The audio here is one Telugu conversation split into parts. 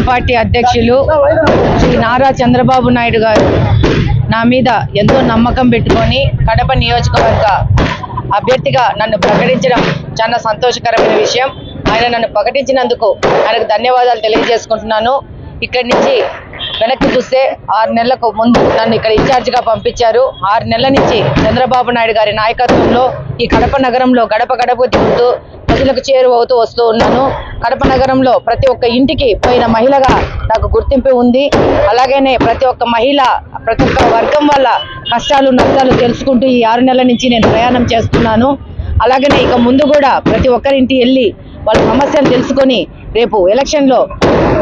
పార్టీ అధ్యక్షులు శ్రీ నారా చంద్రబాబు నాయుడు గారు నా మీద ఎంతో నమ్మకం పెట్టుకొని కడప నియోజకవర్గ అభ్యర్థిగా నన్ను ప్రకటించడం చాలా సంతోషకరమైన విషయం. ఆయన నన్ను ప్రకటించినందుకు ఆయనకు ధన్యవాదాలు తెలియజేసుకుంటున్నాను. ఇక్కడి నుంచి వెనక్కి చూస్తే 6 నెలలకు ముందు నన్ను ఇక్కడ ఇన్ఛార్జిగా పంపించారు. 6 నెలల నుంచి చంద్రబాబు నాయుడు గారి నాయకత్వంలో ఈ కడప నగరంలో గడప గడప తిరుగుతూ ప్రజలకు చేరువవుతూ వస్తూ ఉన్నాను. కడప నగరంలో ప్రతి ఒక్క ఇంటికి పోయిన మహిళగా నాకు గుర్తింపు ఉంది. అలాగనే ప్రతి ఒక్క మహిళ ప్రతి ఒక్క వర్గం వల్ల కష్టాలు నష్టాలు తెలుసుకుంటూ ఈ 6 నెలల నుంచి నేను ప్రయాణం చేస్తున్నాను. అలాగనే ఇక ముందు కూడా ప్రతి ఒక్కరింటి వెళ్ళి వాళ్ళ సమస్యలు తెలుసుకొని రేపు ఎలక్షన్లో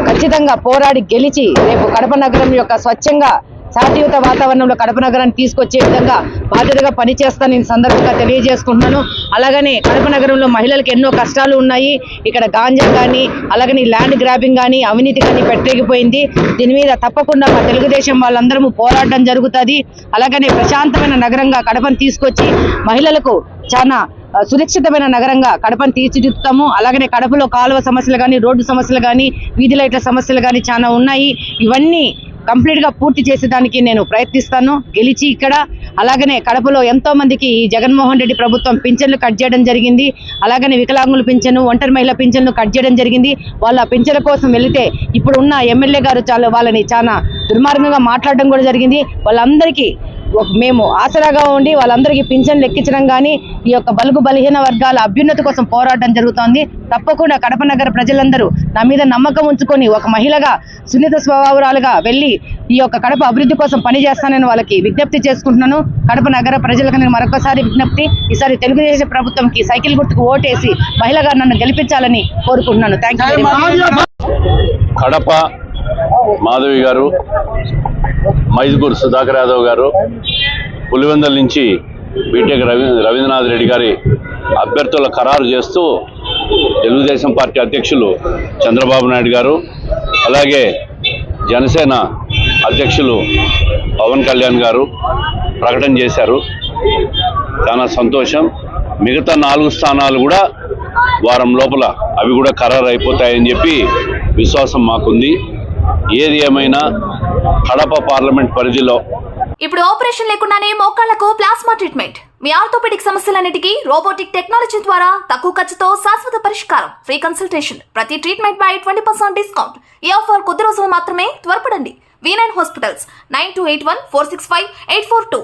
ఖచ్చితంగా పోరాడి గెలిచి రేపు కడప నగరం యొక్క స్వచ్ఛంగా శాంతియుత వాతావరణంలో కడప నగరాన్ని తీసుకొచ్చే విధంగా బాధ్యతగా పనిచేస్తాను ఈ సందర్భంగా తెలియజేసుకుంటున్నాను. అలాగనే కడప నగరంలో మహిళలకు ఎన్నో కష్టాలు ఉన్నాయి. ఇక్కడ గాంజా కానీ అలాగని ల్యాండ్ గ్రాబింగ్ కానీ అవినీతి కానీ పెట్టేగిపోయింది. దీని మీద తప్పకుండా మా తెలుగుదేశం వాళ్ళందరూ పోరాటం జరుగుతుంది. అలాగనే ప్రశాంతమైన నగరంగా కడపను తీసుకొచ్చి మహిళలకు చాలా సురక్షితమైన నగరంగా కడపను తీర్చిదిద్దుతాము. అలాగనే కడపలో కాలువ సమస్యలు కానీ రోడ్డు సమస్యలు కానీ వీధి లైట్ల సమస్యలు కానీ చాలా ఉన్నాయి. ఇవన్నీ కంప్లీట్ గా పూర్తి చేసేదానికి నేను ప్రయత్నిస్తాను గెలిచి ఇక్కడ. అలాగనే కడపలో ఎంతో మందికి ఈ జగన్మోహన్ రెడ్డి ప్రభుత్వం పింఛన్లు కట్ చేయడం జరిగింది. అలాగనే వికలాంగుల పింఛను ఒంటరి మహిళ పింఛన్లు కట్ చేయడం జరిగింది. వాళ్ళ పింఛన్ల కోసం వెళితే ఇప్పుడు ఉన్న ఎమ్మెల్యే గారు వాళ్ళని చాలా దుర్మార్గంగా మాట్లాడడం కూడా జరిగింది. వాళ్ళందరికీ మేము ఆసరాగా ఉండి వాళ్ళందరికీ పింఛన్లు ఎక్కించడం కానీ ఈ యొక్క బలుగు బలహీన వర్గాల అభ్యున్నతి కోసం పోరాటం జరుగుతోంది. తప్పకుండా కడప నగర ప్రజలందరూ నా మీద నమ్మకం ఉంచుకొని ఒక మహిళగా సున్నిత స్వభావాలుగా వెళ్ళి ఈ యొక్క కడప అభివృద్ధి కోసం పనిచేస్తానని వాళ్ళకి విజ్ఞప్తి చేసుకుంటున్నాను. కడప నగర ప్రజలకు నేను మరొకసారి విజ్ఞప్తి, ఈసారి తెలుగుదేశం ప్రభుత్వంకి సైకిల్ గుర్తుకు ఓటేసి మహిళగా నన్ను గెలిపించాలని కోరుకుంటున్నాను. Thank you. కడప మాధవి గారు, మైదుకూరు సుధాకర్ యాదవ్ గారు, పులివెందుల నుంచి బీటెక్ రవీంద్రనాథ్ రెడ్డి గారి అభ్యర్థుల ఖరారు చేస్తూ తెలుగుదేశం పార్టీ అధ్యక్షులు చంద్రబాబు నాయుడు గారు, అలాగే జనసేన అధ్యక్షులు పవన్ కళ్యాణ్ గారు ప్రకటన చేశారు. చాలా సంతోషం. మిగతా 4 స్థానాలు కూడా వారం లోపల అవి కూడా ఖరారు అయిపోతాయని చెప్పి విశ్వాసం మాకుంది. ఏది ఏమైనా కడప పార్లమెంట్ పరిధిలో ఇప్పుడు ఆపరేషన్ లేకుండానే మోకాళ్లకు ప్లాస్మా ట్రీట్మెంట్. మీ ఆర్థోపెడిక్ సమస్యలన్నిటికీ రోబోటిక్ టెక్నాలజీ ద్వారా తక్కువ ఖర్చుతో శాశ్వత పరిష్కారం. Free consultation. ప్రతి ట్రీట్మెంట్ పై 20% డిస్కౌంట్. ఈ ఆఫర్ కొద్ది రోజులు మాత్రమే. త్వరపడండి. V9 hospitals 9281465842.